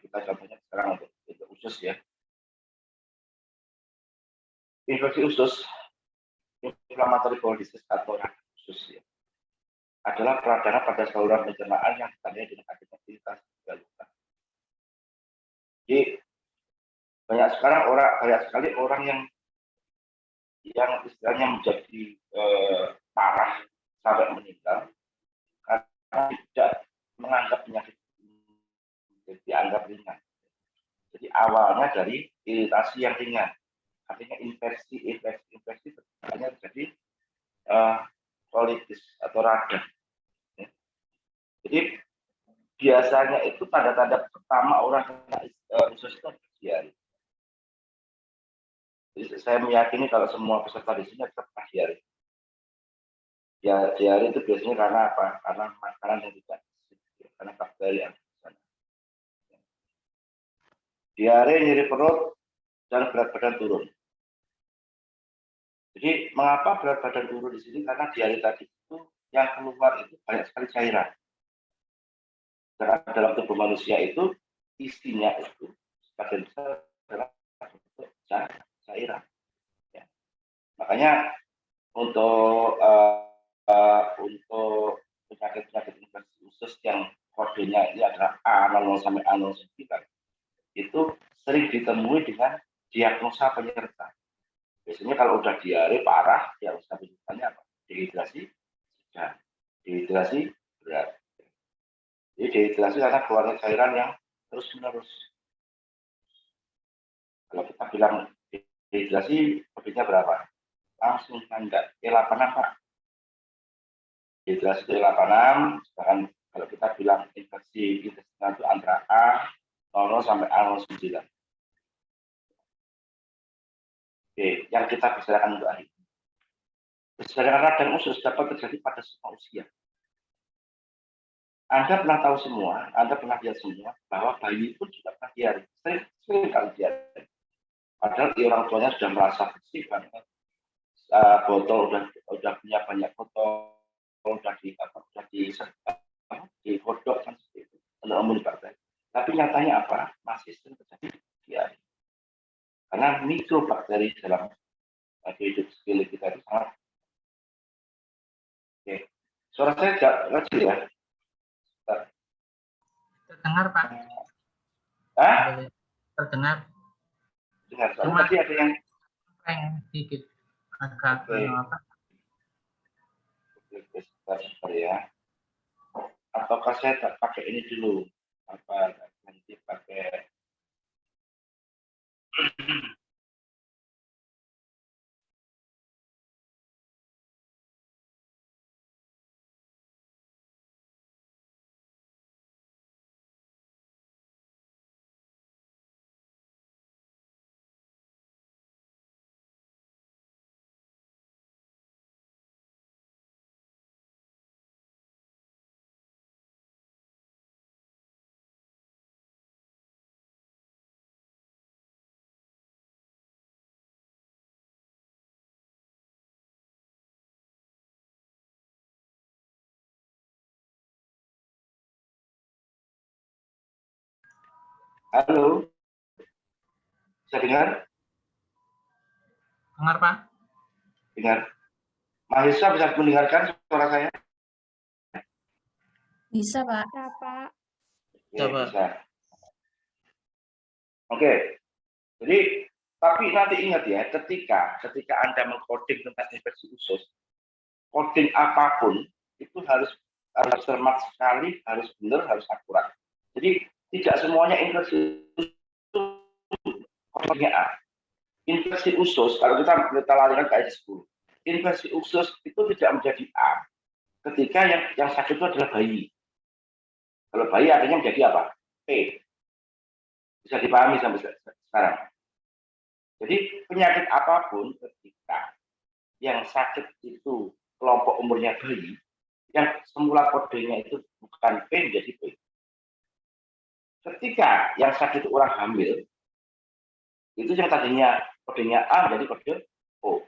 kita contohnya sekarang untuk usus ya. Infeksi usus, inflammatory bowel disease atau radang usus ya, adalah peradangan pada saluran pencernaan yang ditandai dengan adanya iritasi luka. Jadi banyak sekali orang yang istilahnya menjadi parah sampai meninggal karena tidak menganggap penyakit dianggap ringan. Jadi awalnya dari iritasi yang ringan, artinya infeksi hanya terjadi kolitis atau radang. Ya. Jadi biasanya itu tanda-tanda pertama orang kena usus itu diare. Jadi saya meyakini kalau semua peserta di sini pernah diare. Ya, diare itu biasanya karena apa? Karena makanan yang tidak karena bakteri yang di sana. Diare, nyeri perut, dan berat badan turun. Jadi mengapa berat badan turun di sini? Karena diare tadi itu yang keluar itu banyak sekali cairan. Karena dalam tubuh manusia itu isinya itu sebagian besar adalah bentuk cairan. Ya. Makanya untuk penyakit-penyakit infeksi usus yang kodenya ini adalah A00 sampai A09 itu sering ditemui dengan diagnosa penyerta. Biasanya kalau udah diare parah, diagnosa penyertanya apa? Dehidrasi, dan dehidrasi berat. Jadi dehidrasi karena keluarnya cairan yang terus-menerus. Kalau kita bilang dehidrasi, kodenya berapa? Langsung tanda E86 Pak. Dehidrasi E86, sedangkan kalau kita bilang infeksi intestinal itu antara A00 sampai A09. Oke, yang kita bicarakan untuk hari ini. Kesadaran radang usus dapat terjadi pada semua usia. Anda pernah tahu semua, Anda pernah lihat semua bahwa bayi pun juga pernah diare, sering kali diare. Padahal orang tuanya sudah merasa bersih kan, botol udah punya banyak botol, udah digodok kan seperti itu untuk membunuh bakteri. Tapi nyatanya apa? Masih sering terjadi diare. Karena mikrobakteri dalam hidup sekeliling kita itu sangat. Oke. Suara saya kecil ya? Terdengar Pak. Terdengar. Dengar. Soalnya tadi ada yang sedikit agak apa? Sebentar ya. Ataukah saya tak pakai ini dulu? Apa nanti pakai halo? Bisa dengar? Dengar Pak? Dengar. Mahasiswa bisa mendengarkan suara saya? Bisa Pak. Bisa, Pak. Oke, bisa. Oke. Jadi, tapi nanti ingat ya, ketika Anda mengcoding tentang infeksi usus, coding apapun itu harus cermat sekali, harus benar, harus akurat. Jadi tidak semuanya infeksi usus kodenya A. Infeksi usus, kalau kita larikan ke 10, infeksi usus itu tidak menjadi A ketika yang sakit itu adalah bayi. Kalau bayi artinya menjadi apa? P. Bisa dipahami sampai sekarang. Jadi penyakit apapun ketika yang sakit itu kelompok umurnya bayi, yang semula kodenya itu bukan P menjadi P. Ketika yang sakit itu orang hamil, itu yang tadinya kodenya A menjadi kode O.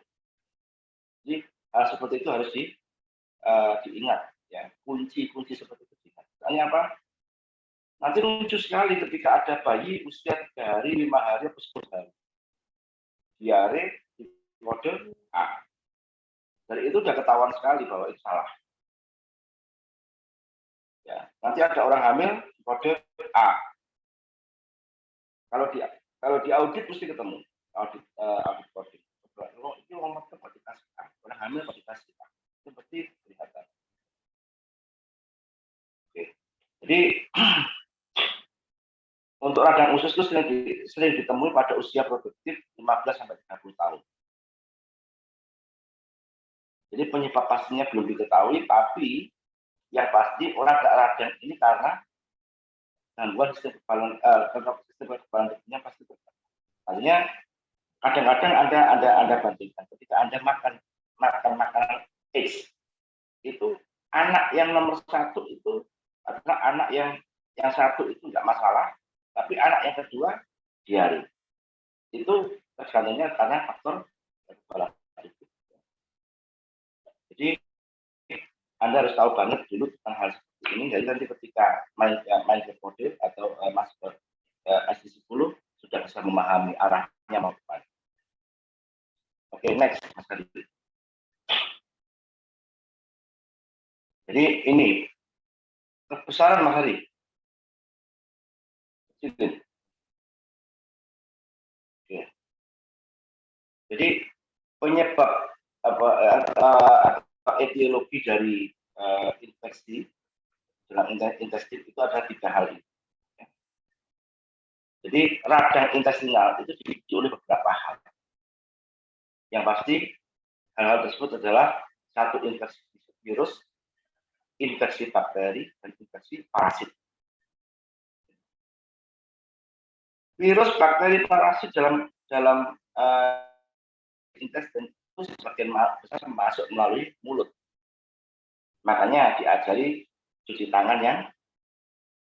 Jadi hal seperti itu harus diingat, ya. Kunci-kunci seperti itu diingat. Soalnya apa? Nanti lucu sekali ketika ada bayi usia 3 hari, 5 hari, atau 10 hari. Diare di kode A. Dari itu sudah ketahuan sekali bahwa itu salah. Ya, nanti ada orang hamil kode A. Kalau di audit mesti ketemu audit kode. Kalau itu orang kualitas A, orang hamil kualitas A. Itu pasti kelihatan. Oke. Jadi untuk radang usus itu sering ditemui pada usia produktif 15 sampai 30 tahun. Jadi penyebab pastinya belum diketahui, tapi yang pasti orang radang ini karena gangguan sistem kekebalan tubuhnya pasti bertambah. Artinya kadang-kadang Anda bandingkan ketika Anda makan makanan X itu anak yang nomor 1 itu adalah anak yang satu itu nggak masalah, tapi anak yang kedua diare. Itu tergantungnya karena faktor kekebalan tubuh. Jadi Anda harus tahu banget dulu tentang hal seperti ini. Jadi nanti ketika main ke kode atau masuk ke SD10 sudah bisa memahami arahnya mau kemana. Oke, next Mas Hadi. Jadi ini kebesaran Mas Hadi. Oke. Jadi penyebab etiologi dari infeksi dalam intestin itu ada 3 hal ini. Jadi radang intestinal itu dipicu oleh beberapa hal. Yang pasti hal-hal tersebut adalah satu infeksi virus, infeksi bakteri, dan infeksi parasit. Virus, bakteri, parasit dalam intestin itu sebagian besar masuk melalui mulut. Makanya diajari cuci tangan yang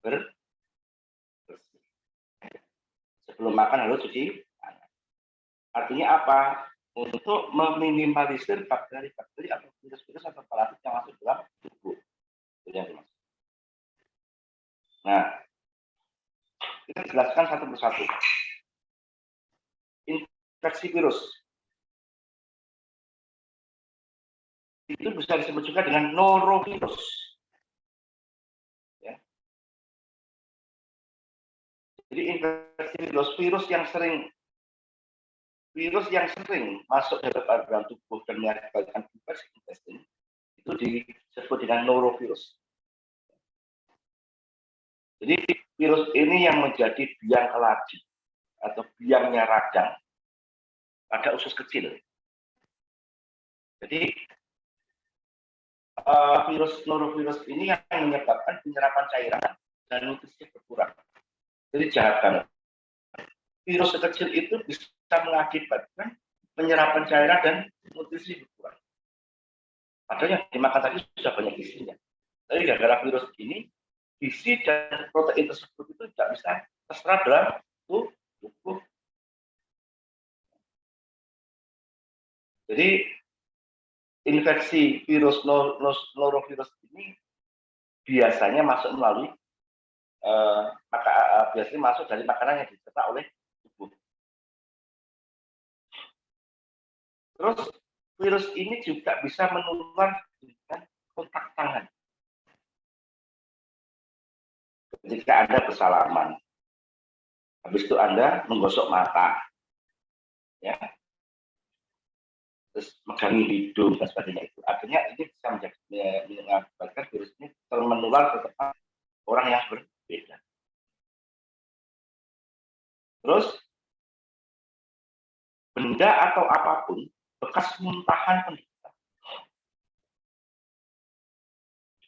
bersih. Sebelum makan harus cuci tangan. Artinya apa? Untuk meminimalisir bakteri-bakteri atau virus-virus atau parasit yang masuk dalam tubuh. Itu yang dimaksud. Nah, kita jelaskan satu persatu. Infeksi virus itu bisa disebut juga dengan norovirus. Ya. Jadi infeksi virus yang sering masuk dalam tubuh dan mengakibatkan infeksi intestin itu disebut dengan norovirus. Jadi virus ini yang menjadi biang keladi atau biangnya radang pada usus kecil. Jadi norovirus ini yang menyebabkan penyerapan cairan dan nutrisi berkurang. Jadi jahat banget. Virus kecil itu bisa mengakibatkan penyerapan cairan dan nutrisi berkurang. Padahal yang dimakan tadi sudah banyak gizinya. Tapi gara-gara virus ini, gizi dan protein tersebut itu tidak bisa terserap dalam tubuh. Jadi infeksi virus norovirus ini biasanya masuk melalui biasanya masuk dari makanan yang dicerna oleh tubuh. Terus virus ini juga bisa menular dengan kontak tangan. Ketika Anda bersalaman, habis itu Anda menggosok mata, ya, terus megangi hidung dan sebagainya itu, artinya ini bisa mengakibatkan virus ini menular ke tempat orang yang berbeda. Terus benda atau apapun bekas muntahan penderita.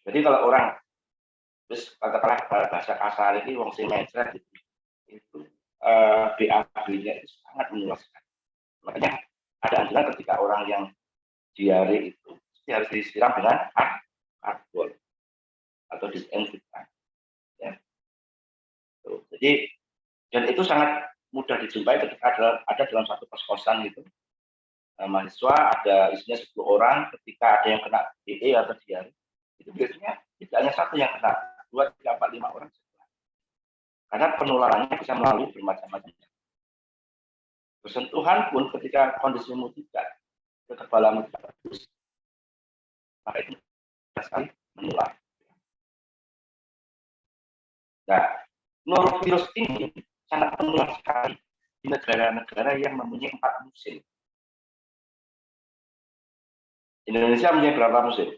Jadi kalau orang terus katakanlah bahasa kasar ini wong sing mencret itu BAB-nya itu sangat menular sekali. Makanya ada anjuran ketika orang yang diare itu harus disiram dengan alkohol atau disinfektan. Ya. Jadi dan itu sangat mudah dijumpai ketika ada dalam satu kos-kosan gitu. Mahasiswa ada isinya 10 orang, ketika ada yang kena DE atau diare, itu biasanya tidak hanya satu yang kena, 2, 3, 4, 5 orang. Karena penularannya bisa melalui bermacam-macam. Bersentuhan pun ketika kondisimu tidak, kekebalanmu tidak bagus, maka itu sekali menular. Nah, norovirus ini sangat menular sekali di negara-negara yang mempunyai 4 musim. Indonesia mempunyai berapa musim?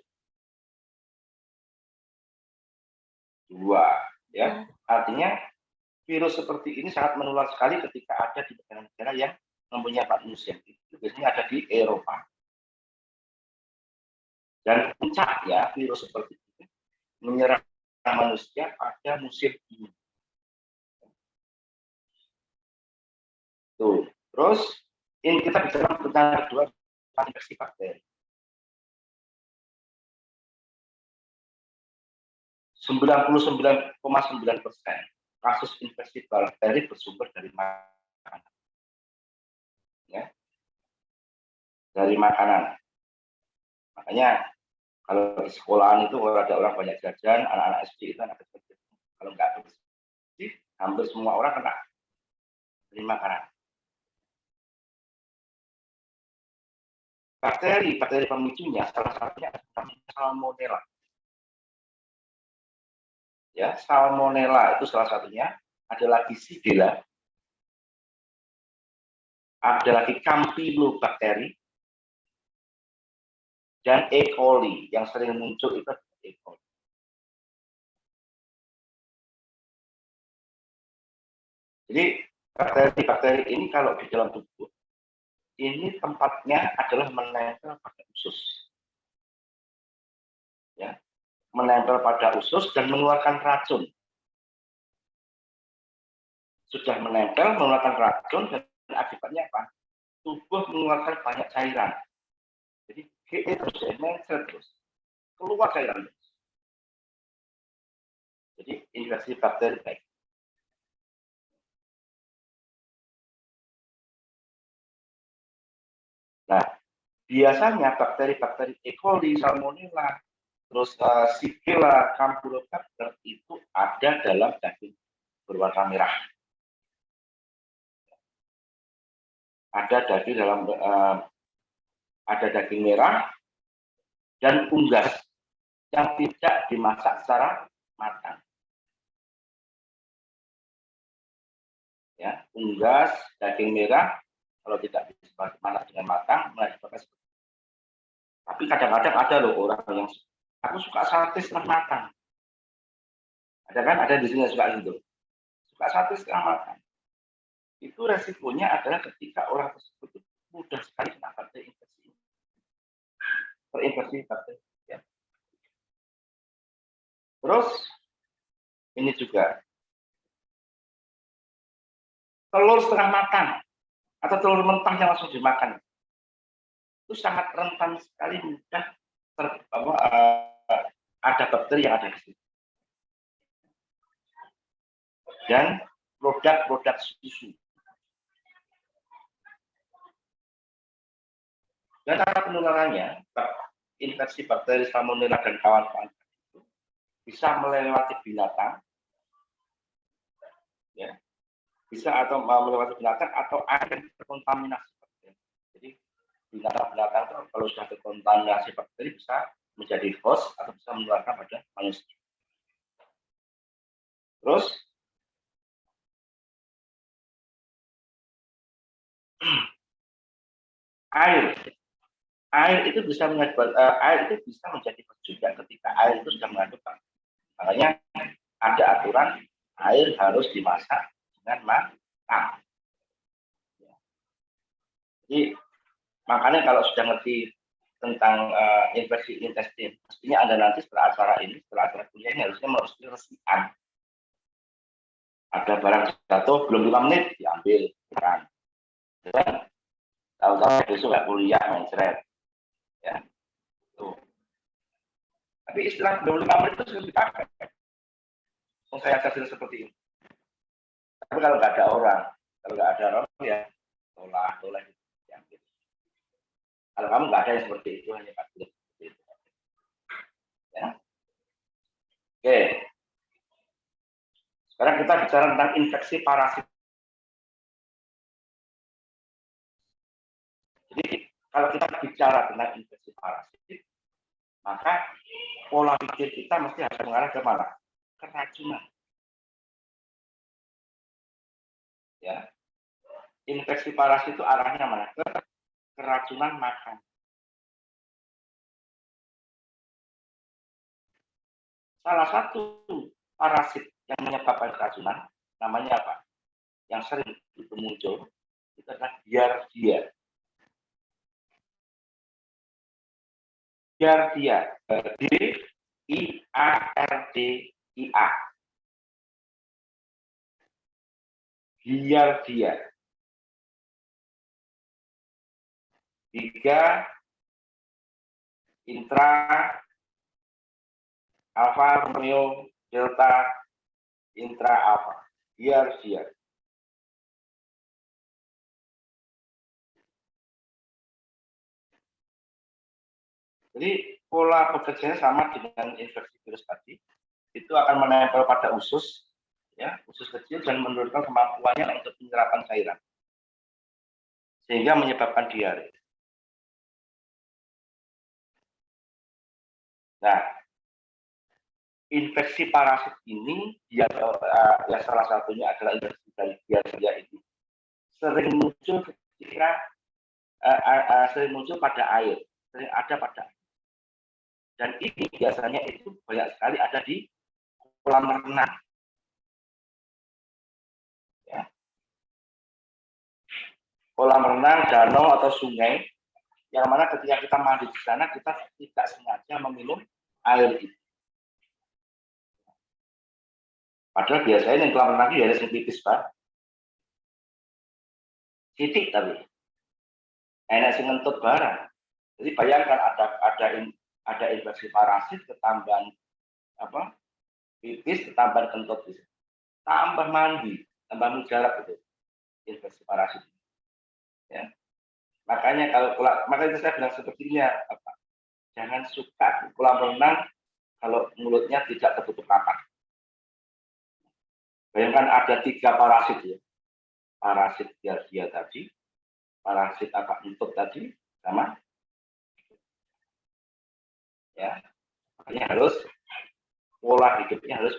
2, ya. Artinya virus seperti ini sangat menular sekali ketika ada di negara-negara yang mempunyai 4 musim. Itu biasanya ada di Eropa. Dan puncaknya virus seperti ini menyerang manusia pada musim ini. Tuh. Terus ini kita bicara tentang kedua, infeksi bakteri. 99,9% kasus infeksi bakteri bersumber dari makanan. Ya. Dari makanan. Makanya kalau di sekolahan itu kalau ada orang banyak jajan, anak-anak SD itu anak kecil. Kalau nggak bersih, hampir semua orang kena dari makanan. Bakteri pemicunya salah satunya adalah salmonella. Ya, salmonella itu salah satunya, ada lagi Shigella, ada lagi Campylobacter, dan E. coli yang sering muncul itu E. coli. Jadi bakteri-bakteri ini kalau di dalam tubuh, ini tempatnya adalah menempel pada usus. Ya, menempel pada usus dan mengeluarkan racun. Sudah menempel, mengeluarkan racun, dan akibatnya apa? Tubuh mengeluarkan banyak cairan. Jadi GE terus, nempel terus. Keluar cairan terus. Jadi infeksi bakteri baik. Nah, biasanya bakteri-bakteri E. coli, Salmonella, terus Shigella, Campylobacter itu ada dalam daging berwarna merah. Ada daging merah dan unggas yang tidak dimasak secara matang. Ya, unggas, daging merah kalau tidak dimasak dengan matang, mengakibatkan seperti itu. Tapi kadang-kadang ada loh orang yang aku suka sate setengah matang. Ada kan? Ada di sini suka gitu. Suka sate setengah matang. Itu resikonya adalah ketika orang tersebut mudah sekali kena bakteri infeksi. Terinfeksi bakteri. Ya. Terus ini juga telur setengah matang atau telur mentah yang langsung dimakan itu sangat rentan sekali mudah ada bakteri yang ada di situ. Dan produk-produk susu. Dan cara penularannya, infeksi bakteri Salmonella dan kawan-kawan itu bisa melewati binatang, ya, bisa atau melewati binatang atau air yang terkontaminasi bakteri. Jadi binatang-binatang itu kalau sudah terkontaminasi bakteri bisa menjadi host atau bisa menularkan pada manusia. Terus air itu bisa menjadi juga ketika air itu sudah mengandung bakteri. Makanya ada aturan air harus dimasak dengan matang. Jadi makanya kalau sudah ngerti tentang infeksi intestin, pastinya Anda nanti setelah acara kuliah ini harusnya resmikan. Ada barang jatuh belum 5 menit diambil kan. Dan tahu-tahu besok nggak kuliah mencret. Ya. Tuh. Tapi istilah belum 5 menit itu sudah dipakai. Saya ajarin seperti ini. Tapi kalau nggak ada orang ya tolak diambil. Kalau kamu nggak ada yang seperti itu, hanya seperti itu. Ya. Oke. Sekarang kita bicara tentang infeksi parasit. Jadi kalau kita bicara tentang infeksi parasit, maka pola pikir kita mesti harus mengarah ke mana? Keracunan. Ya, infeksi parasit itu arahnya mana? Ke keracunan makan. Salah satu parasit yang menyebabkan keracunan namanya apa? Yang sering itu muncul itu adalah Giardia. Giardia, Giardia. Giardia. 3 intra alfa Romeo delta intra alfa. Giardia. Jadi pola bekerjanya sama dengan infeksi virus tadi, itu akan menempel pada usus, ya, usus kecil dan menurunkan kemampuannya untuk penyerapan cairan, sehingga menyebabkan diare. Nah, infeksi parasit ini, ya salah satunya adalah infeksi dari diardia ini, sering muncul ketika sering muncul pada air, sering ada pada air. Dan ini biasanya itu banyak sekali ada di kolam renang. Ya. Kolam renang, danau atau sungai, yang mana ketika kita mandi di sana kita tidak sengaja meminum air itu. Padahal biasanya yang kolam renang itu ya ada tipis, Pak. Titik tapi enak sing ngentut barang. Jadi bayangkan ada infeksi parasit ketambahan apa? Pipis ketambahan kentut itu. Tambah mandi, tambah mujarab itu infeksi parasit. Ya. Makanya makanya saya bilang sepertinya apa? Jangan suka di kolam renang kalau mulutnya tidak tertutup rapat. Bayangkan ada 3 parasit ya. Parasit Giardia tadi, parasit apa entut tadi, sama ya. Makanya harus pola hidupnya harus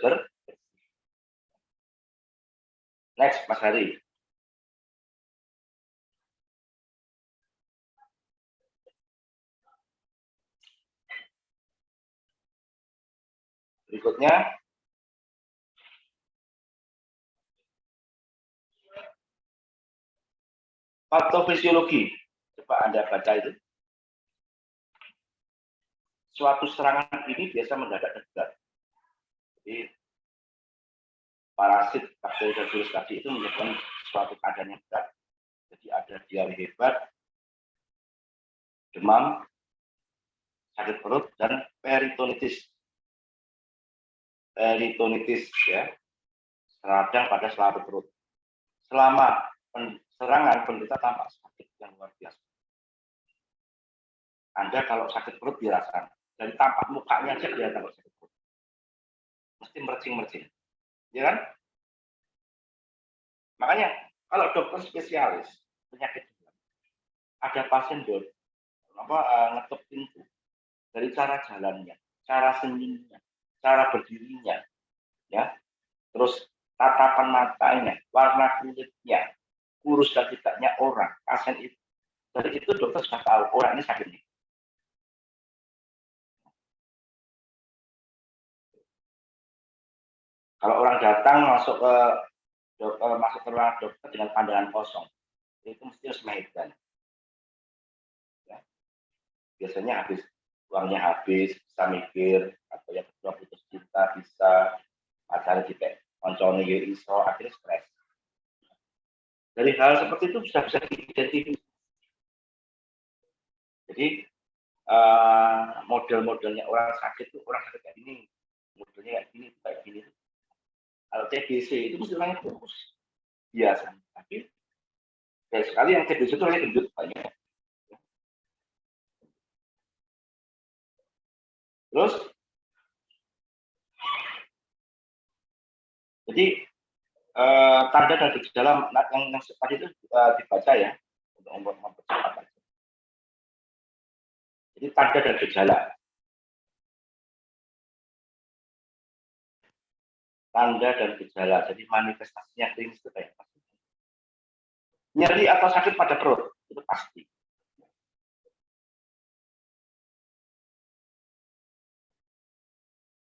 Next, Mas Hari. Berikutnya, patofisiologi. Coba Anda baca itu. Suatu serangan ini biasa mendadak dan jadi parasit bakteri dan virus tadi itu menyebabkan suatu keadaan yang berat. Jadi ada diare hebat, demam, sakit perut, dan peritonitis. Peritonitis ya, radang pada selaput perut. Selama serangan penderita tampak sakit yang luar biasa. Anda kalau sakit perut dirasakan, dari tampak mukanya aja kelihatan kalau sakit perut. Mesti mercing-mercing. Ya kan? Makanya kalau dokter spesialis penyakit ada pasien ngetuk pintu dari cara jalannya, cara senyumnya, cara berdirinya, ya, terus tatapan matanya, warna kulitnya, kurus dan tidaknya orang pasien itu. Dari itu dokter sudah tahu orang ini sakit nih. Kalau orang datang masuk ke ruang dokter dengan pandangan kosong, itu mesti harus melahirkan. Ya. Biasanya uangnya habis, bisa mikir, atau yang kedua putus cinta, bisa pacarnya dipek, koncone iso, akhirnya stres. Dari hal seperti itu sudah bisa diidentifikasi. Jadi model-modelnya orang sakit itu orang sakit kayak gini, modelnya kayak gini. Kalau TBC itu mesti orangnya fokus biasa, tapi kayak sekali yang TBC itu orangnya gendut banyak. Terus, jadi tanda dan gejala yang tadi itu dibaca ya untuk mempercepat. Jadi tanda dan gejala. Tanda dan gejala. Jadi manifestasinya klinis itu kayak apa? Nyeri atau sakit pada perut itu pasti.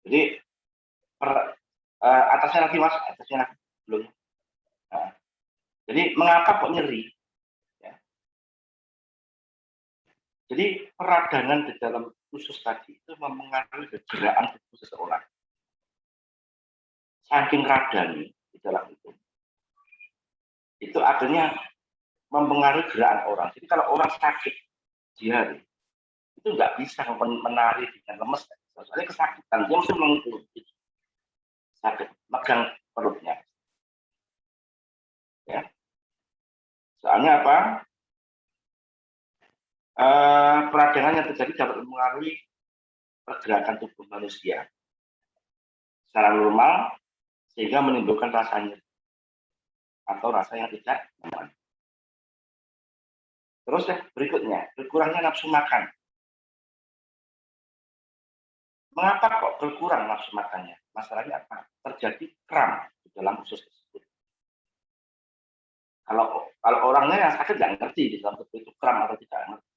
Jadi atasnya lagi mas, atasnya lagi belum. Nah, jadi mengapa kok nyeri? Ya. Jadi peradangan di dalam usus tadi itu mempengaruhi kegeraan tubuh seseorang. Saking radang di dalam itu akhirnya mempengaruhi gerakan orang. Jadi kalau orang sakit diare itu nggak bisa menari dengan lemes, soalnya kesakitan dia mesti mengikuti sakit, megang perutnya. Ya. Soalnya apa? Peradangan yang terjadi dapat mempengaruhi pergerakan tubuh manusia secara normal sehingga menimbulkan rasa nyeri atau rasa yang tidak nyaman. Terus berikutnya, berkurangnya nafsu makan. Mengapa kok berkurang nafsu makannya? Masalahnya apa? Terjadi kram di dalam usus tersebut. Kalau orangnya yang sakit nggak ngerti di dalam tubuh itu kram atau tidak ngerti.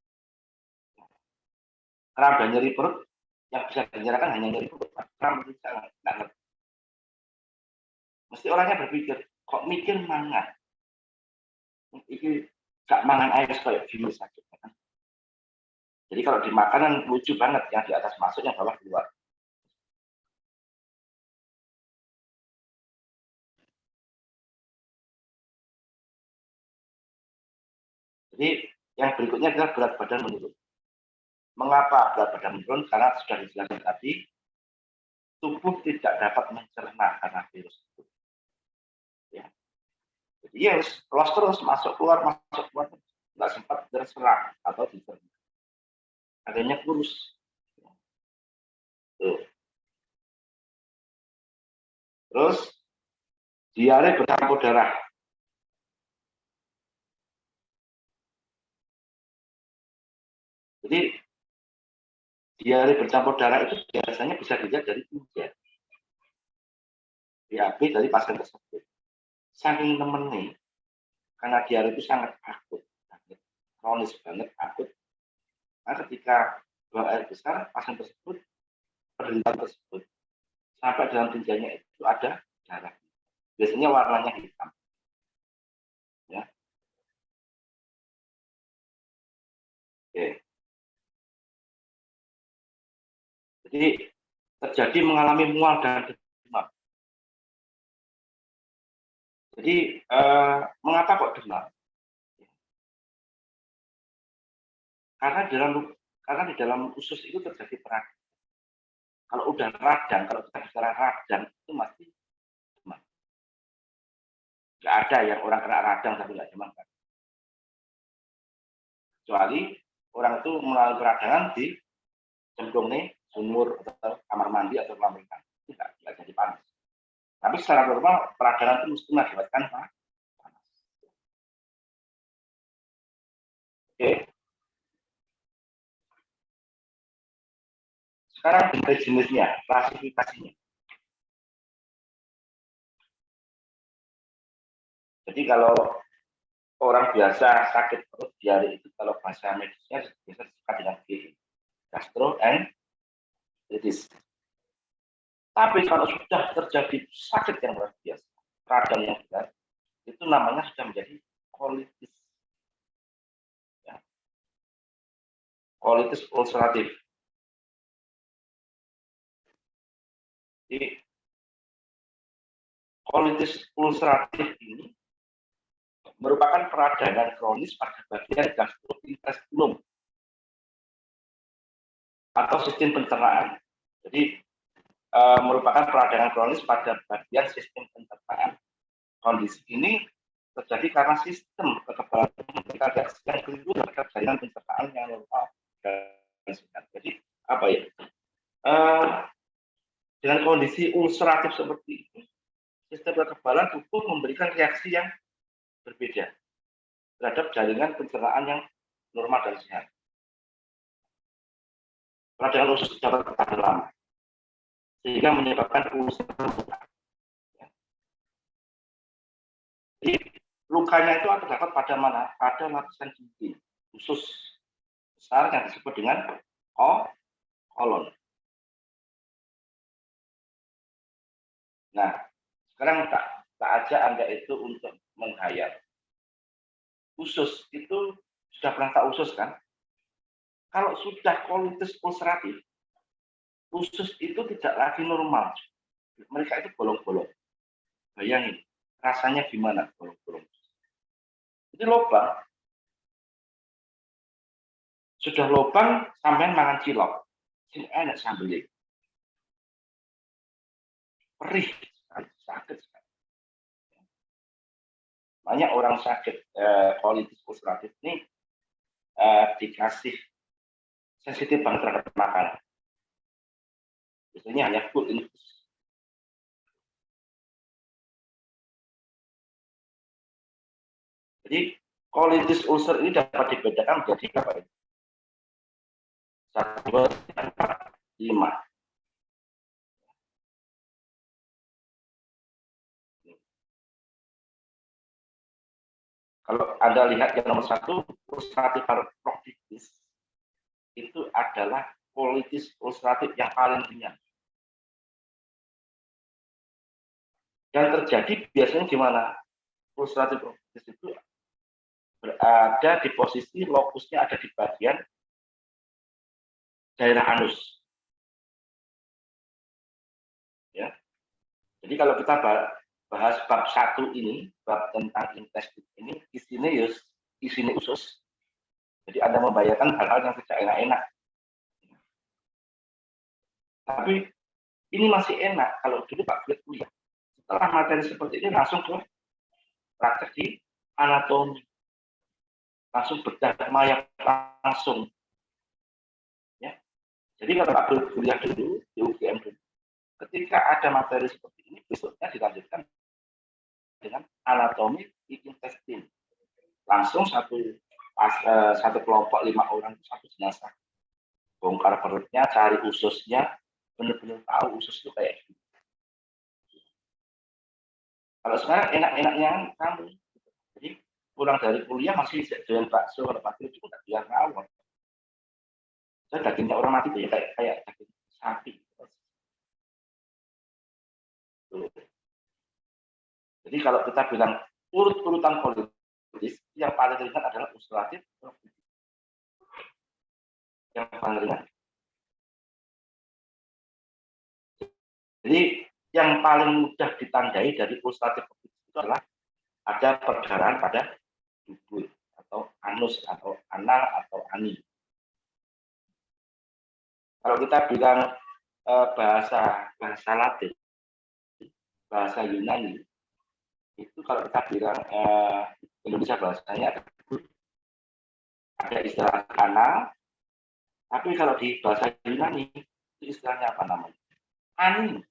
Kram dan nyeri perut yang bisa dinyatakan hanya nyeri perut. Kram itu nggak ngerti. Mesti orangnya berpikir, kok mikir mangan? Ini gak mangan air kayak gini sakit. Kan? Jadi kalau di makanan lucu banget, yang di atas masuk, yang bawah keluar. Jadi yang berikutnya adalah berat badan menurun. Mengapa berat badan menurun? Karena sudah dijelaskan tadi, tubuh tidak dapat mencerna karena virus itu. Ya. Jadi ya lolos terus, masuk keluar, nggak sempat terserap atau dicerna. Adanya kurus. Tuh. Terus diare bercampur darah. Jadi diare bercampur darah itu biasanya bisa dilihat dari ujian BAB dari pasien tersebut. Saking temennya, karena diare itu sangat akut, kronis banget, akut. Nah, ketika buang air besar, pasien tersebut, penderita tersebut, sampai dalam ginjalnya itu ada darah. Biasanya warnanya hitam. Ya. Oke. Jadi terjadi mengalami mual dan demam. Jadi mengapa kok demam? Karena di dalam usus itu terjadi peradangan. Kalau udah radang, kalau kita bicara radang itu masih demam. Nggak ada yang orang kena radang tapi nggak demam kan. Kecuali orang itu melalui peradangan di cemplung nih sumur atau kamar mandi atau kolam renang. Tidak jadi panas. Tapi secara normal peradangan itu mesti mengakibatkan panas. Oke. Sekarang dari jenisnya, klasifikasinya. Jadi kalau orang biasa sakit perut diare itu kalau bahasa medisnya biasa disebut dengan GI, gastroenteritis. Tapi kalau sudah terjadi sakit yang luar biasa, radang yang berat, itu namanya sudah menjadi kolitis. Ya. Kolitis ulceratif. Jadi kolitis ulceratif ini merupakan peradangan kronis pada bagian gastrointestinum atau sistem pencernaan. Jadi merupakan peradangan kronis pada bagian sistem pencernaan. Kondisi ini terjadi karena sistem kekebalan yang keliru terhadap jaringan pencernaan yang normal dan sehat. Jadi apa ya? Dengan kondisi ulceratif seperti itu, sistem kekebalan tubuh memberikan reaksi yang berbeda terhadap jaringan pencernaan yang normal dan sehat. Radang usus dapat bertahan lama, sehingga menyebabkan ulcer terbuka. Jadi lukanya itu terdapat pada mana? Pada lapisan dinding usus besar yang disebut dengan kolon. Nah, sekarang tak ajak Anda itu untuk menghayal. Usus itu sudah pernah tak usus kan? Kalau sudah kolitis ulceratif, usus itu tidak lagi normal. Mereka itu bolong-bolong. Bayangin, rasanya gimana bolong-bolong. Jadi lubang. Sudah lubang, sampai makan cilok. Ini enak sambelnya. Perih, sakit sekali. Banyak orang sakit kolitis ulceratif ini dikasih sensitif banget terhadap makanan. Biasanya hanya food infus. Jadi kolitis ulcer ini dapat dibedakan menjadi apa itu? 1, 2, 3, 4, 5. Kalau Anda lihat yang nomor 1, ulceratif parotiditis, itu adalah kolitis ulceratif yang paling ringan. Dan terjadi biasanya gimana? Ulceratif parotiditis itu berada di posisi lokusnya ada di bagian daerah anus. Ya. Jadi kalau kita bahas bab 1 ini, bab tentang intestin ini, isinya usus. Jadi Anda membayangkan hal-hal yang tidak enak-enak. Tapi ini masih enak kalau dulu Pak Kulit kuliah. Setelah materi seperti ini langsung ke praktek di anatomi. Langsung bedah mayat langsung. Ya. Jadi kalau Pak Kulit kuliah dulu di UGM dulu, ketika ada materi seperti ini, besoknya dilanjutkan dengan anatomi intestin. Langsung satu kelompok 5 orang, satu jenazah. Bongkar perutnya, cari ususnya, benar-benar tahu usus itu kayak gitu. Kalau sekarang enak-enaknya kamu. Jadi pulang dari kuliah masih jualan bakso, kalau bakso itu nggak jual rawon. Saya dagingnya orang mati itu ya kayak daging sapi. Jadi kalau kita bilang urut-urutan kolitis, yang paling ringan adalah ulceratif parotiditis. Yang paling ringan. Jadi yang paling mudah ditandai dari ulceratif parotiditis itu adalah ada perdarahan pada dubur atau anus atau anal atau ani. Kalau kita bilang bahasa Latin, bahasa Yunani, itu kalau kita bilang Indonesia bahasanya ada istilah anal, tapi kalau di bahasa Yunani itu istilahnya apa namanya? Ani.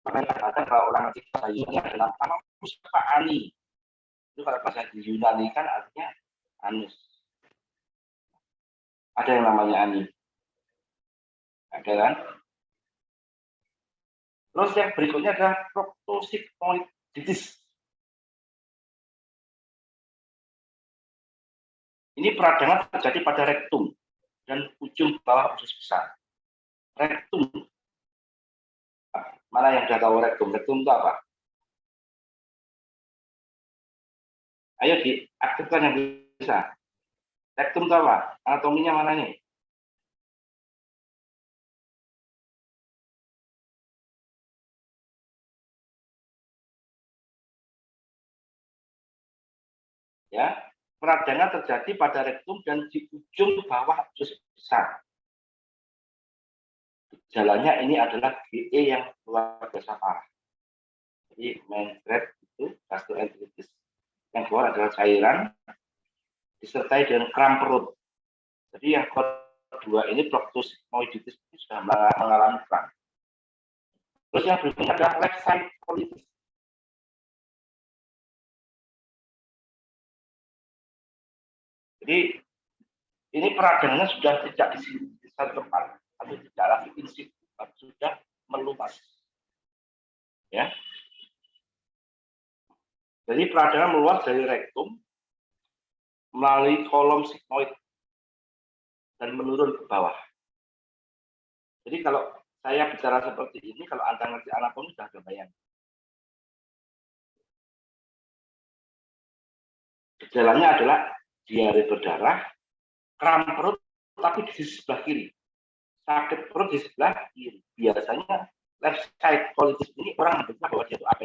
Makanya kadang kalau orang ngerti bahasa Yunani adalah anus apa ani. Itu kalau bahasa di Yunani kan artinya anus. Ada yang namanya ani. Ada kan? Terus yang berikutnya adalah proctosigmoiditis. Ini peradangan terjadi pada rektum dan ujung bawah usus besar. Rektum. Mana yang sudah tahu rektum? Rektum itu apa? Ayo diaktifkan yang bisa. Rektum itu apa? Anatominya mana nih? Ya, peradangan terjadi pada rektum dan di ujung bawah usus besar. Gejalanya ini adalah GE yang luar biasa parah. Jadi menggret itu gastroenteritis. Yang keluar adalah cairan disertai dengan kram perut. Jadi yang kedua ini proctosigmoiditis itu sudah mengalami kram. Terus yang berikutnya adalah left side kolitis. Jadi ini peradangannya sudah tidak di satu tempat atau tidak lagi in situ, sudah meluas. Ya. Jadi peradangan meluas dari rektum melalui kolom sigmoid dan menurun ke bawah. Jadi kalau saya bicara seperti ini, kalau Anda ngerti anatomi sudah ada bayang. Gejalanya adalah diare berdarah, kram perut, tapi di sebelah kiri. Sakit perut di sebelah kiri. Biasanya left side colitis ini orang menduga bahwa dia itu apa?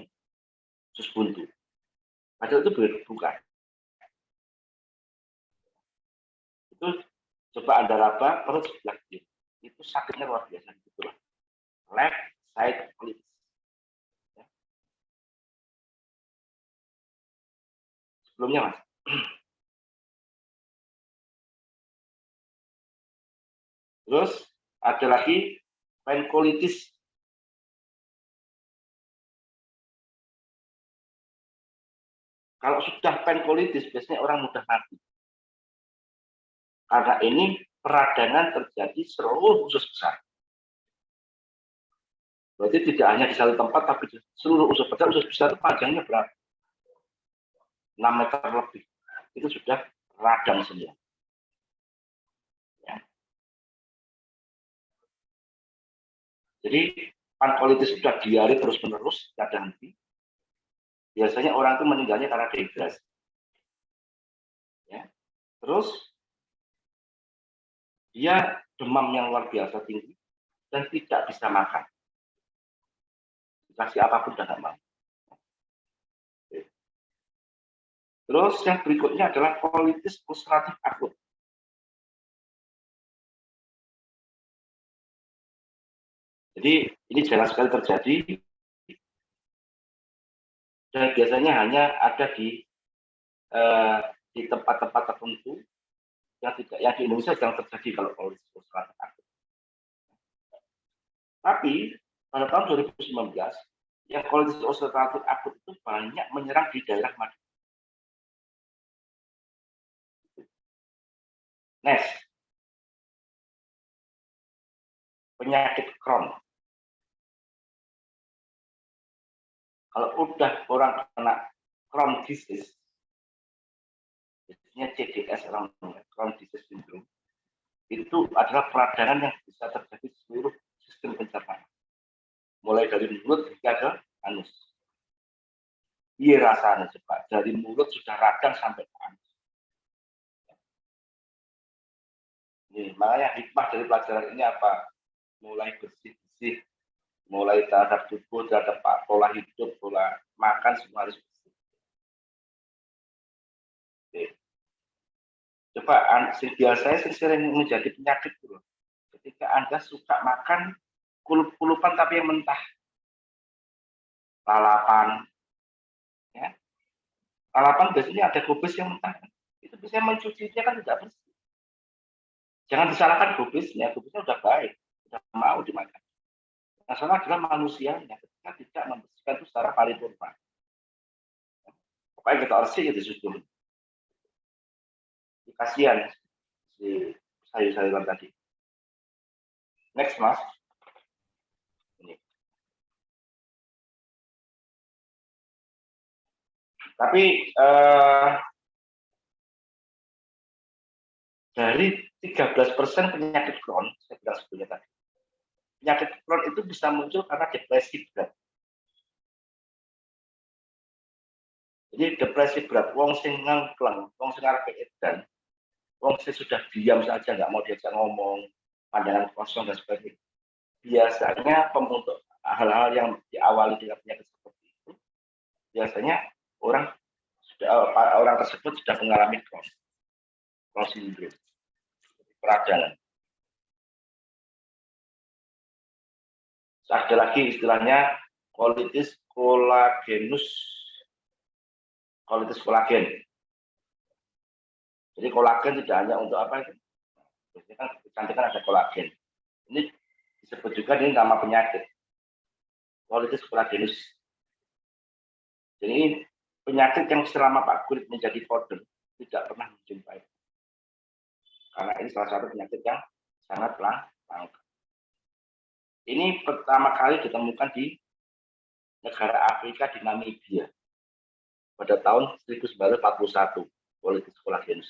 Usus buntu. Padahal itu bukan. Itu coba Anda raba perut sebelah kiri. Itu sakitnya luar biasa. Itulah left side colitis. Sebelumnya, Mas. Terus ada lagi pankolitis. Kalau sudah pankolitis, biasanya orang mudah mati. Karena ini peradangan terjadi seluruh usus besar. Berarti tidak hanya di satu tempat, tapi di seluruh usus besar. Usus besar itu panjangnya berapa? 6 meter lebih. Itu sudah radang semua. Ya. Jadi pankolitis sudah diare terus-menerus, tidak ada henti. Biasanya orang itu meninggalnya karena dehidrasi. Ya. Terus dia demam yang luar biasa tinggi dan tidak bisa makan. Dikasih apapun tidak mau. Terus yang berikutnya adalah kolitis ulceratif akut. Jadi ini jarang sekali terjadi dan biasanya hanya ada di tempat-tempat tertentu yang tidak, yang di Indonesia jarang terjadi kalau kolitis ulceratif akut. Tapi pada tahun 2019 yang kolitis ulceratif akut itu banyak menyerang di daerah Madura. Nes, penyakit Crohn. Kalau udah orang kena Crohn disease, biasanya CDS orang Crohn disease syndrome, itu adalah peradangan yang bisa terjadi di seluruh sistem pencernaan. Mulai dari mulut hingga ke anus. Iya rasanya cepat. Dari mulut sudah radang sampai ke anus. Ini, makanya hikmah dari pelajaran ini apa? Mulai bersih-bersih, mulai terhadap tubuh, terhadap pola hidup, pola makan, semua harus bersih. Oke. Coba, biasanya sering menjadi penyakit dulu. Ketika Anda suka makan kulupan tapi yang mentah, lalapan, ya, lalapan biasanya ada kubis yang mentah, itu biasanya mencucinya kan tidak bersih. Jangan disalahkan kubisnya udah baik, udah mau dimakan. Yang salah adalah manusianya ketika tidak membersihkan itu secara paripurna. Pokoknya kita bersih ya disusun. Kasihan si sayur-sayuran tadi. Next, Mas. Ini. Tapi dari 13% penyakit Crohn, saya bilang sebelumnya tadi, penyakit Crohn itu bisa muncul karena depresi berat. Jadi depresi berat, wong sing ngengkleng, wong sing arep edan, wong sing sudah diam saja nggak mau diajak ngomong, pandangan kosong dan sebagainya. Biasanya untuk hal-hal yang diawali dengan penyakit seperti itu, biasanya orang tersebut sudah mengalami Crohn syndrome, peradangan. Ada lagi istilahnya kolitis kolagenus, kolitis kolagen. Jadi kolagen tidak hanya untuk apa itu? Biasanya kan kecantikan ada kolagen. Ini disebut juga ini nama penyakit. Kolitis kolagenus. Jadi penyakit yang selama Pak kulit menjadi powder tidak pernah menjumpai. Karena ini salah satu penyakit yang sangat langka. Ini pertama kali ditemukan di negara Afrika di Namibia pada tahun 1941 oleh sekolah genus.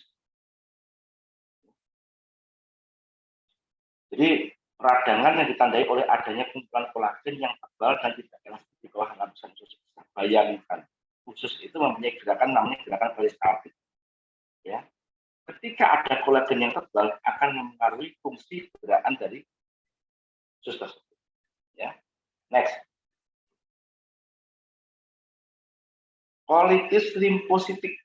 Jadi peradangan yang ditandai oleh adanya kumpulan kolagen yang tebal dan tidak elastis di bawah lapisan usus. Bayangkan, usus itu mempunyai gerakan namanya gerakan peristaltik. Ya, ketika ada kolagen yang tebal akan mempengaruhi fungsi gerakan dari usus tersebut. Ya, next. Kolitis limfositik.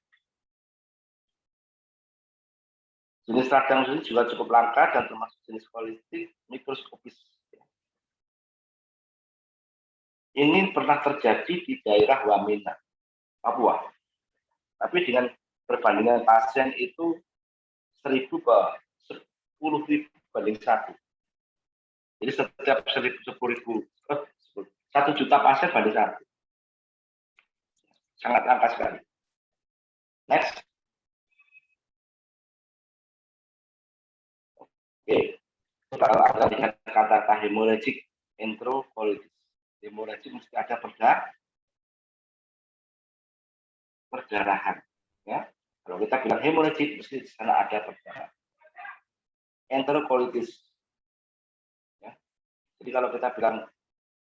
Jenis radang ini juga cukup langka dan termasuk jenis kolitis mikroskopis. Ini pernah terjadi di daerah Wamena, Papua. Tapi dengan perbandingan pasien itu 10.000 ke 10.000 banding 1. Jadi setiap 10.000 1 juta pasien banding 1. Sangat langka sekali. Next. Oke. Kalau ada lihat kata hemorrhagic enterocolitis. Hemorrhagic mesti ada perdarahan. Ya. Kalau kita bilang hemorrhagic mesti di sana ada perdarahan. Enterocolitis. Ya. Jadi kalau kita bilang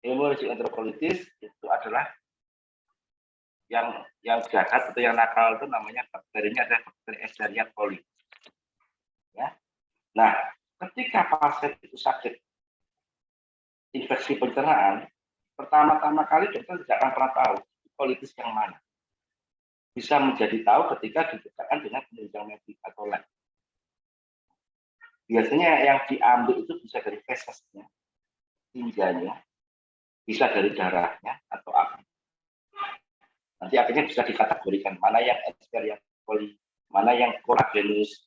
hemorrhagic enterocolitis itu adalah yang jahat atau yang nakal itu namanya bakterinya adalah bakteri Escherichia coli. Ya. Nah, ketika pasien itu sakit infeksi pencernaan, pertama-tama kali dokter tidak akan pernah tahu kolitis yang mana. Bisa menjadi tahu ketika didekatkan dengan penunjang medik atau lab. Biasanya yang diambil itu bisa dari fesesnya, tinjanya, bisa dari darahnya atau apa. Nanti akhirnya bisa dikategorikan mana yang Escherichia coli, mana yang collagenous,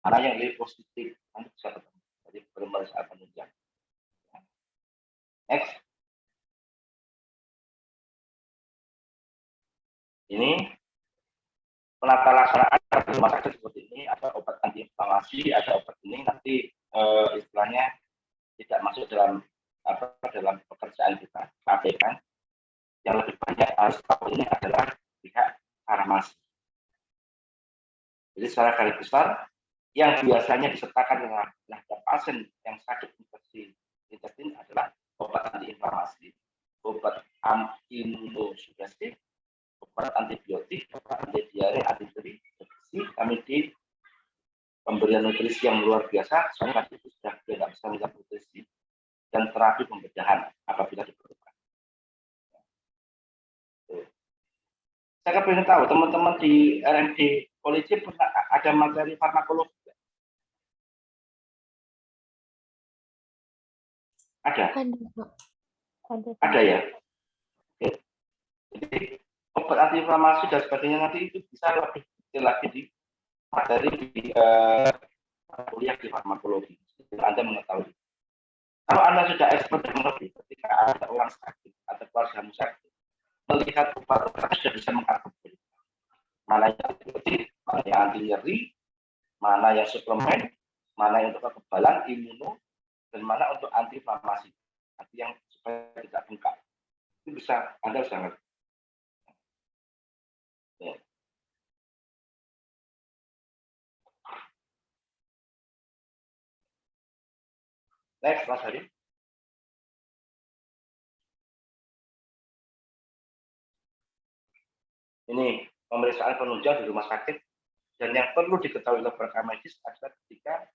mana yang limfositik, nanti bisa ketemu. Jadi pemeriksaan penunjang. Next. Ini penata laksanaan rumah sakit seperti ini, ada obat antiinflamasi, ada obat ini nanti istilahnya tidak masuk dalam pekerjaan kita, kan? Yang lebih banyak harus tahu ini adalah pihak farmasi. Jadi secara garis besar, yang biasanya disertakan dengan pasien yang sakit infeksi intestin adalah obat antiinflamasi, obat imunosupresif, obat antibiotik, obat anti diare, antivirus, vitamin D, pemberian nutrisi yang luar biasa, soalnya itu sudah tidak bisa melihat nutrisi, dan terapi pembedahan apabila diperlukan. Saya ingin tahu teman-teman di RMD Polisi pernah ada materi farmakologi? Ada? Ada ya? Oke. Jadi obat antiinflamasi dan sebagainya nanti itu bisa lebih detail lagi di materi di kuliah di farmakologi. Anda mengetahui. Kalau Anda sudah expert dan mengerti ketika ada orang sakit atau keluarga sakit, melihat obat-obat sudah bisa mengkategorikan mana yang antibiotik, mana yang anti nyeri, mana yang suplemen, mana yang untuk kekebalan imuno, dan mana untuk anti-inflamasi, nanti yang supaya tidak bengkak. Itu bisa Anda bisa ngerti. Ya. Next, Mas Hari. Ini pemeriksaan penunjang di rumah sakit, dan yang perlu diketahui oleh rekan medis adalah ketika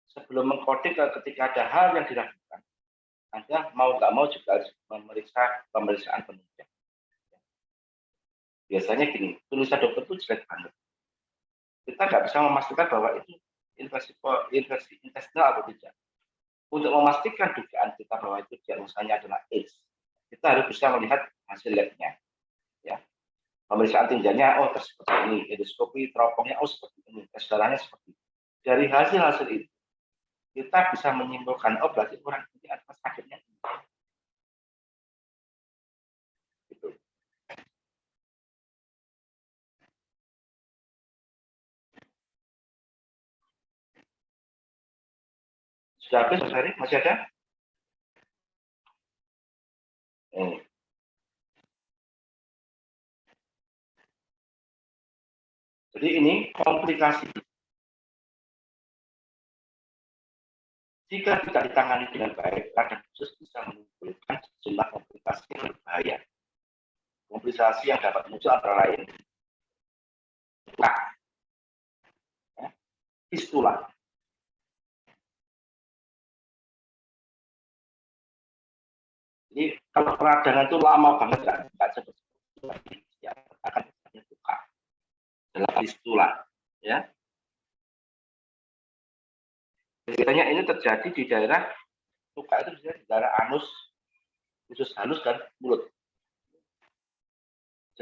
sebelum mengkoding ketika ada hal yang dilakukan, Anda mau nggak mau juga harus memeriksa pemeriksaan penunjang. Biasanya gini, tulisan dokter itu jelek banget. Kita nggak bisa memastikan bahwa itu infeksi intestinal atau tidak. Untuk memastikan dugaan kita bahwa itu diagnosanya adalah AIDS, kita harus bisa melihat hasil labnya. Ya. Pemeriksaan tinjanya, oh seperti ini, endoskopi, teropongnya, oh seperti ini, tes darahnya seperti ini. Dari hasil-hasil itu, kita bisa menyimpulkan, oh berarti orang ini adalah sakitnya. Gitu. Sudah habis, Mas Ferry? Masih ada? Jadi ini komplikasi. Jika tidak ditangani dengan baik, radang usus bisa menimbulkan sejumlah komplikasi yang berbahaya. Komplikasi yang dapat muncul antara lain fistula. Jadi kalau peradangan itu lama banget nggak cepat ya, akan buka dalam fistula, ya. Biasanya ini terjadi di daerah luka itu biasanya di daerah anus, usus halus dan mulut.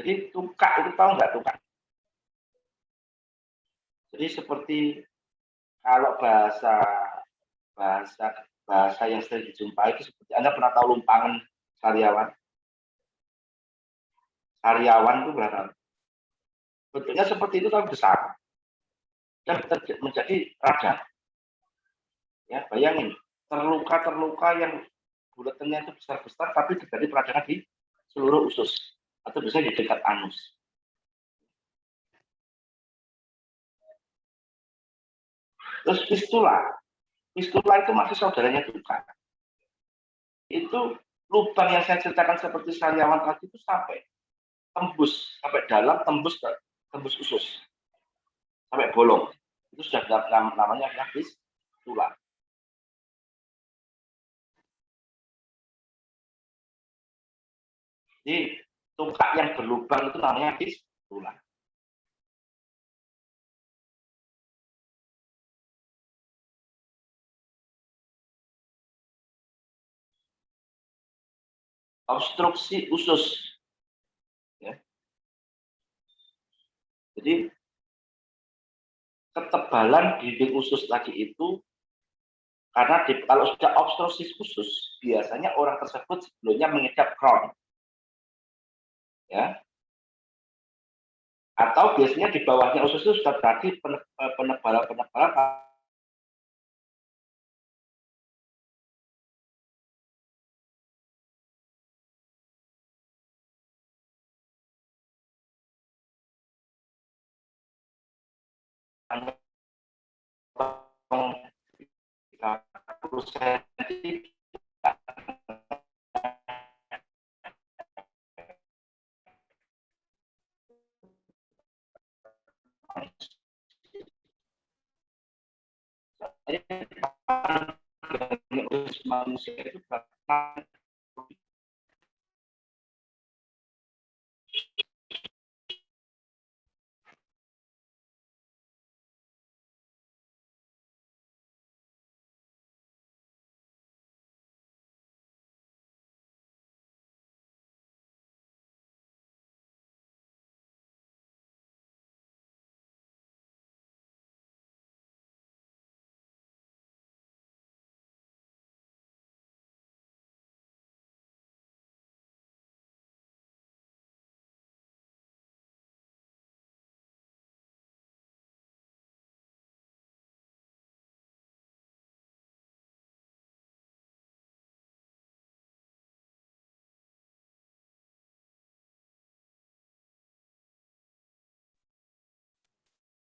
Jadi tuka itu tahu nggak tuka? Jadi seperti kalau bahasa yang sering dijumpai itu seperti Anda pernah tahu lumpangan sariawan? Sariawan itu berapa? Bentuknya seperti itu tapi besar dan menjadi radang. Ya, bayangin terluka yang buletannya itu besar-besar tapi terjadi peradangan di seluruh usus atau biasanya di dekat anus. Terus fistula itu masih saudaranya tuka. Itu lubang yang saya ceritakan seperti sariawan tadi itu sampai dalam, tembus usus sampai bolong. Itu sudah namanya fistula. Jadi tuka yang berlubang itu namanya fistula. Obstruksi usus, ya. Jadi ketebalan dinding usus tadi itu karena kalau sudah obstruksi usus biasanya orang tersebut sebelumnya mengidap Crohn, ya. Atau biasanya di bawahnya usus itu sudah terjadi penebalan manusia itu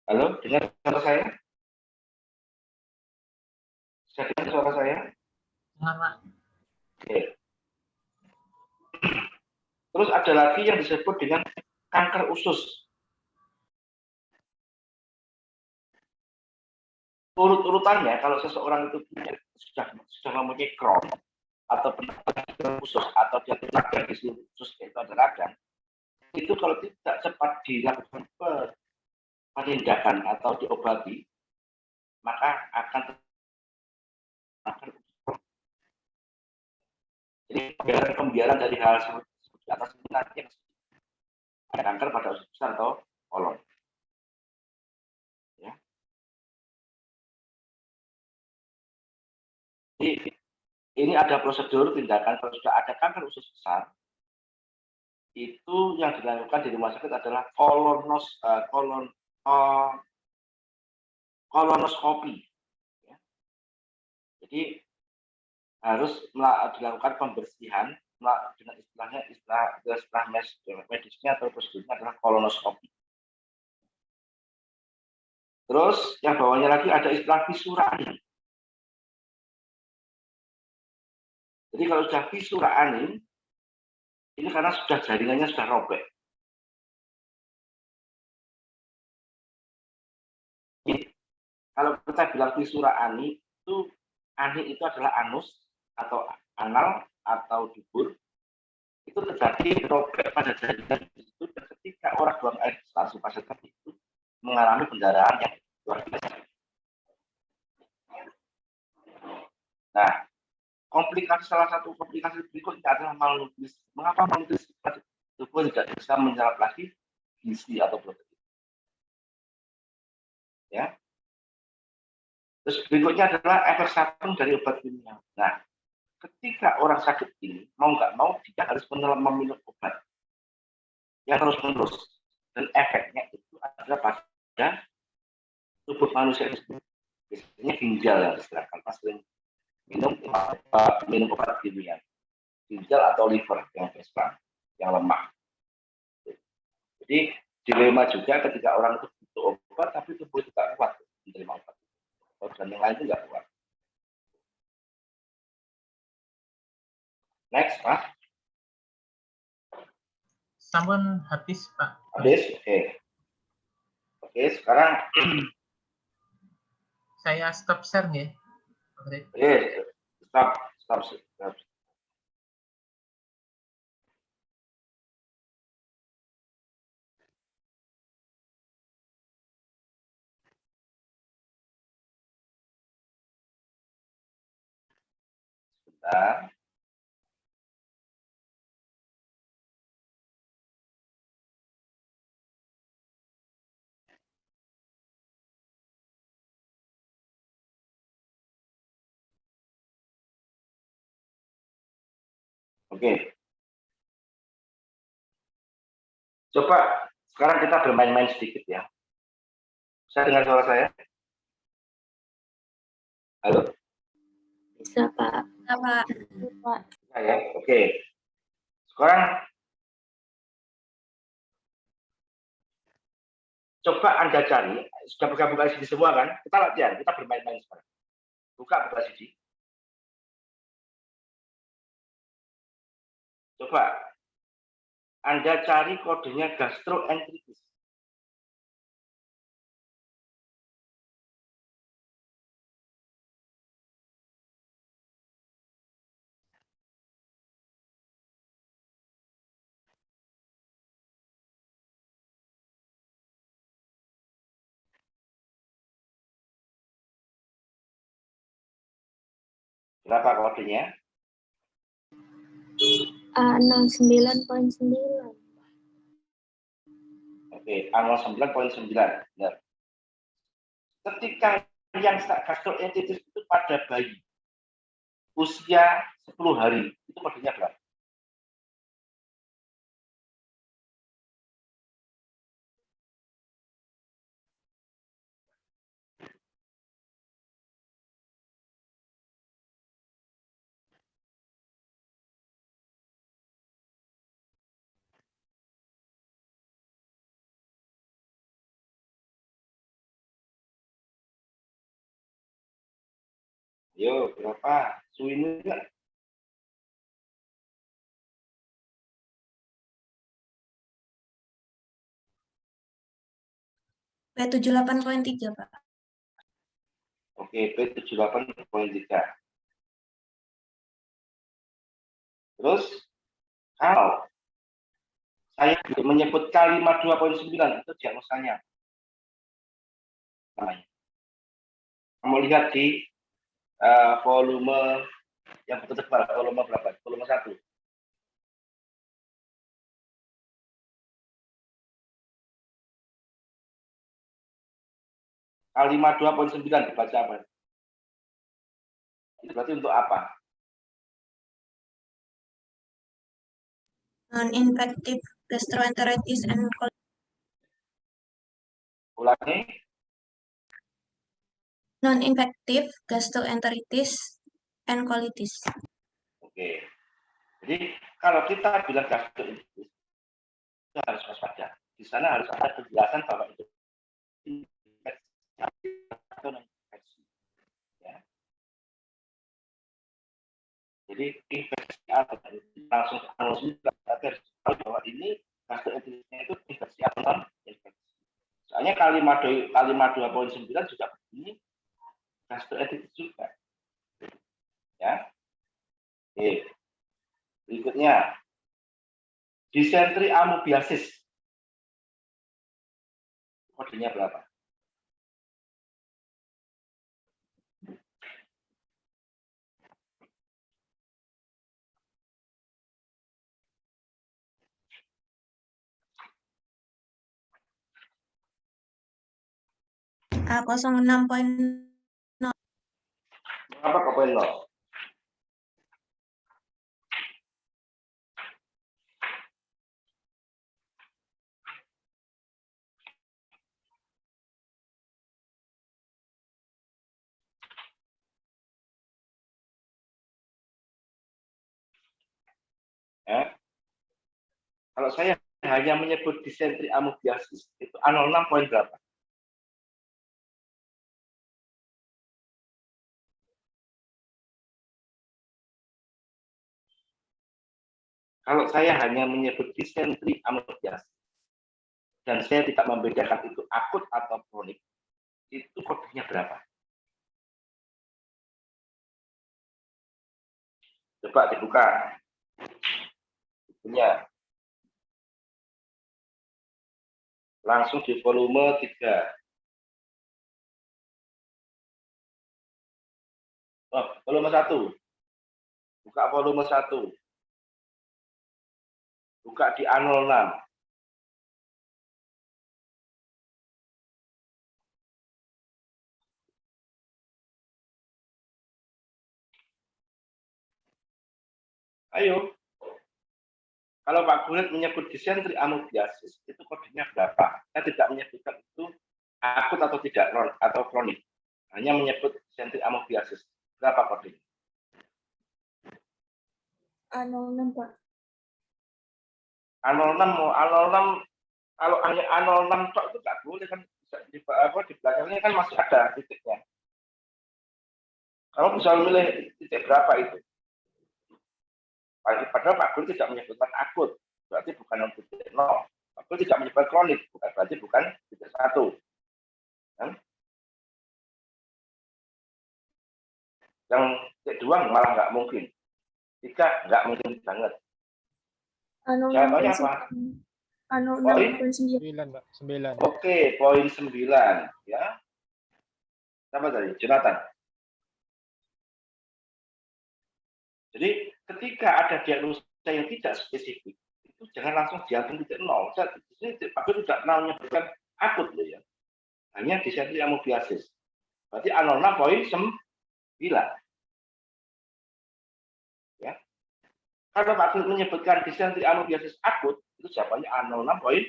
Halo, dengar suara saya? Bisa dengar suara saya? Dengar, Pak. Oke. Terus ada lagi yang disebut dengan kanker usus. Urut-urutannya kalau seseorang itu sudah mempunyai Crohn atau penyakit usus atau dia radang di seluruh usus itu ada radang, itu kalau tidak cepat dilakukan penindakan atau diobati, maka akan jadi pembiaran dari hal seperti atas ini nanti ada kanker pada usus besar atau kolon. Ya. Jadi ini ada prosedur tindakan kalau sudah ada kanker usus besar, itu yang dilakukan di rumah sakit adalah kolonoskopi. Ya. Jadi harus dilakukan pembersihan dengan istilah medisnya atau prosedurnya adalah kolonoskopi. Terus yang bawahnya lagi ada istilah visura anim. Jadi kalau sudah visura anim, ini karena sudah jaringannya sudah robek. Kalau kita bilang visura anim, itu anim itu adalah anus atau anal atau dubur. Itu terjadi robek pada jaringan itu, dan ketika orang buang air langsung pada tadi itu mengalami pendarahan yang luar biasa. Nah, salah satu komplikasi berikutnya adalah malnutrisi. Mengapa malnutrisi? Tubuh tidak bisa menyerap lagi gizi atau protein. Ya. Terus berikutnya adalah efek samping dari obat kimia. Nah, ketika orang sakit ini mau nggak mau dia harus meminum obat yang terus-menerus, dan efeknya itu adalah pada tubuh manusia itu. Biasanya ginjal yang diserahkan pas minum obat kimia, ginjal atau liver yang berserang, yang lemah. Jadi dilema juga ketika orang itu butuh obat tapi tubuh itu tidak kuat menerima obat. Dan yang lain itu nggak kuat. Next, Pak. Sampun habis, Pak. Habis, oke. Oke, sekarang saya stop share ya. Oke, stop. Sebentar. Oke. Coba sekarang kita bermain-main sedikit ya. Saya dengar suara saya? Halo? Bisa, Pak. Bisa ya? Oke. Sekarang coba Anda cari, sudah buka-buka CD semua kan? Kita latihan, kita bermain-main sekarang. Buka CD. Coba Anda cari kodenya gastroenteritis. Berapa kodenya? A09.9. Oke, A09.9. Benar. Ketika yang gastroenteritis itu pada bayi usia 10 hari, itu kodenya berapa? Yo, berapa? Suwini enggak? P78.3, Pak. Oke, P78.3. Terus, kalau saya menyebut kalimat 2.9, itu diagnosanya. Kamu lihat di volume yang betul tebal, volume berapa? Volume 1. Kalimat 2.9 dibaca apa? Itu berarti untuk apa? Non-infective gastroenteritis and Ulangi. non-infective gastroenteritis and colitis. Oke. Jadi kalau kita bilang gastroenteritis itu harus waspada. Di sana harus ada penjelasan bahwa itu infeksi atau non infeksi. Ya. Jadi infeksi atau langsung analisis harus tahu bahwa ini gastroenteritisnya itu infeksi atau non infeksi. Soalnya kalimat 2.9 juga begini gastroenteritis juga. Ya. Oke. Berikutnya disentri amoebiasis. Kodenya berapa? A06.0. Mengapa kok poin 0? Kalau saya hanya menyebut disentri amoebiasis itu A06 poin berapa? Kalau saya hanya menyebut disentri amoebiasis dan saya tidak membedakan itu akut atau kronik, itu kodenya berapa? Coba dibuka. Bukunya. Langsung di volume 3. Oh, volume 1. Buka volume 1. Buka di A06. Ayo. Kalau Pak Gurit menyebut disentri amoebiasis, itu kodenya berapa? Saya tidak menyebutkan itu akut atau tidak atau kronik. Hanya menyebut disentri amoebiasis. Berapa kodenya? A06, Pak. A06 mau A06 kalau hanya A06 tok itu nggak boleh kan di belakangnya kan masih ada titiknya. Kamu bisa memilih titik berapa itu? Padahal Pak Guru tidak menyebutkan akut, berarti bukan titik 0. Pak Guru tidak menyebutkan kronik, berarti bukan titik 1. Kan? Yang titik 2 malah nggak mungkin. 3 nggak mungkin banget. Jawabannya apa? Poin 9, Pak. 9. Oke, poin 9. Ya. Siapa tadi? Jonathan. Jadi ketika ada diagnosa yang tidak spesifik, itu jangan langsung diambil titik 0. Di sini Pak Guru tidak mau menyebutkan akut loh ya. Hanya disentri amoebiasis. Berarti A06 poin 9. Ya. Kalau Pak Guru menyebutkan disentri amoebiasis akut, itu jawabannya A06 poin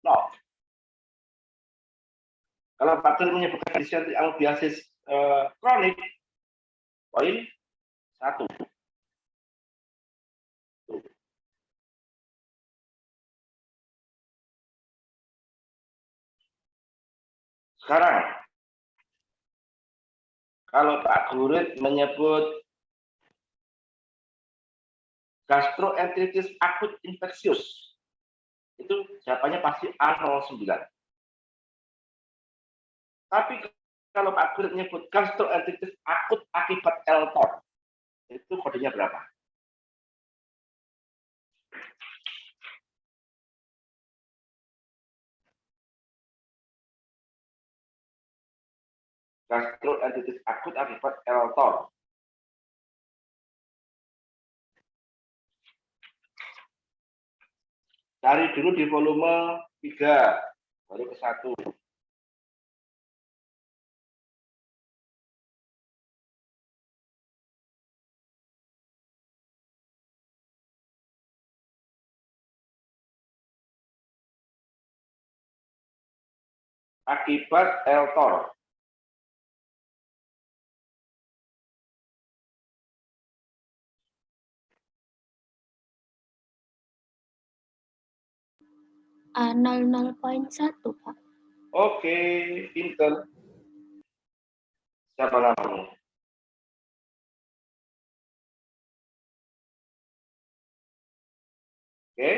0. Kalau Pak Guru menyebutkan disentri amoebiasis kronik, poin 1. Sekarang, kalau Pak Guru menyebut gastroenteritis akut infeksius, itu jawabannya pasti A09. Tapi kalau Pak Guru menyebut gastroenteritis akut akibat L-TOR, itu kodenya berapa? Gastroenteritis akut akibat L-TOR. Cari dulu di volume 3, baru ke 1. Akibat L-TOR. 00.1, Pak. Oke, pinter. Siapa namamu? Oke.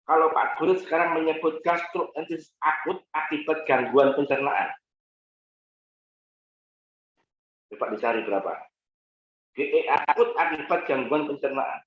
Kalau Pak Guru sekarang menyebut gastroenteritis akut akibat gangguan pencernaan. Coba dicari berapa. GE akut akibat gangguan pencernaan.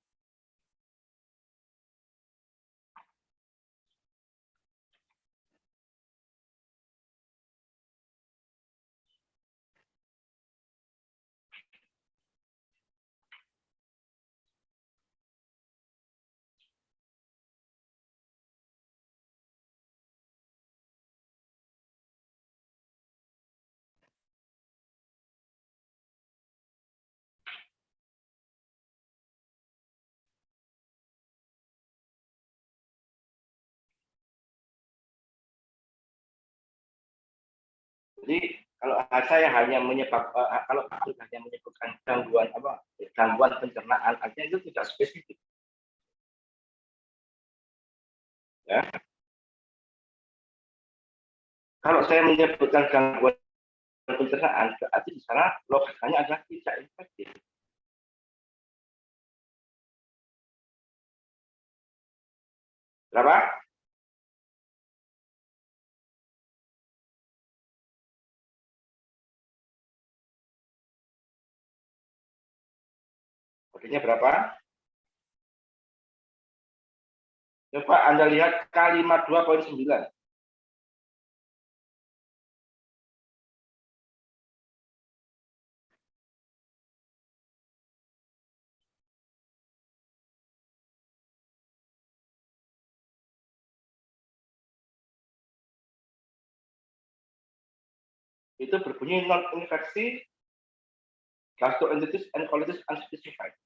Jadi kalau saya hanya kalau Pak Guru hanya menyebutkan gangguan pencernaan, artinya itu tidak spesifik. Ya. Kalau saya menyebutkan gangguan pencernaan, berarti di sana logikanya adalah tidak infektif. Berapa? Kodenya berapa? Coba Anda lihat kalimat 2.9. Itu berbunyi non-infeksi, gastroenteritis and colitis unspecified.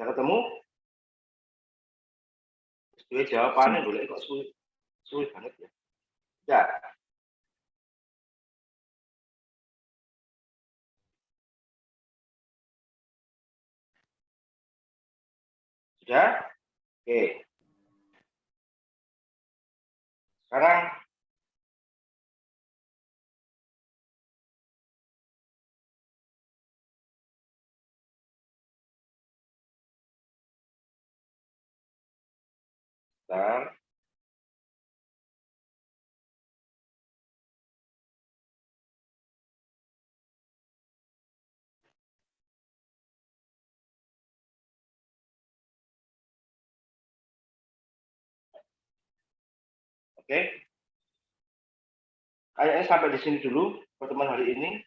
Sudah ketemu? Sudah jawabannya boleh kok sulit banget ya. Ya. Sudah? Oke. Sekarang Bentar. Oke. Kayaknya sampai di sini dulu pertemuan hari ini.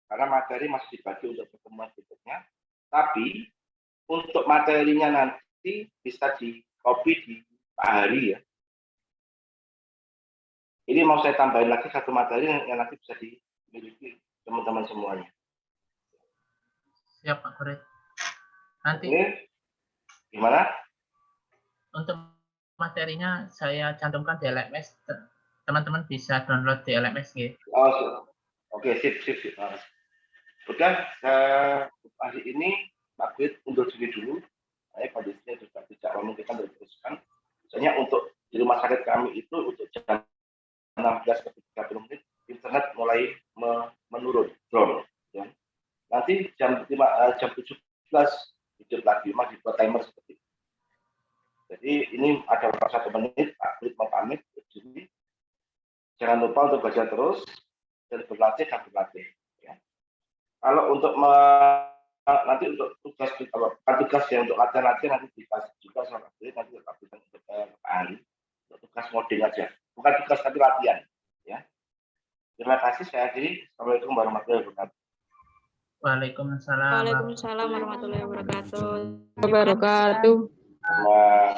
Karena materi masih dibagi untuk pertemuan berikutnya. Tapi untuk materinya nanti bisa di-copy di Pak Hari ya. Ini mau saya tambahin lagi satu materi yang nanti bisa dimiliki teman-teman semuanya. Siap Pak Guru. Nanti Ini gimana? untuk materinya saya cantumkan di LMS. Teman-teman bisa download di LMS gitu. Oh, oke, sip. Udah, hari ini Pak Grid undur diri dulu. Saya kondisinya juga tidak memungkinkan untuk diteruskan. Misalnya untuk di rumah sakit kami itu untuk jam 16 ke 30 menit internet mulai menurun, drone. Ya. Nanti jam 17 hidup lagi, masih dibuat timer seperti itu. Jadi ini ada waktu 1 menit, Pak Grid mau pamit. Jadi jangan lupa untuk baca terus dan berlatih. Ya. Kalau untuk nanti untuk tugas yang untuk latihan nanti dikasih juga sama Pak Grid, nanti tetap untuk ahli untuk tugas modeling aja, bukan tugas tapi latihan. Ya. Terima kasih, saya akhiri. Assalamualaikum warahmatullahi wabarakatuh. Waalaikumsalam. Waalaikumsalam warahmatullahi wabarakatuh. Wabarakatuh. Wah.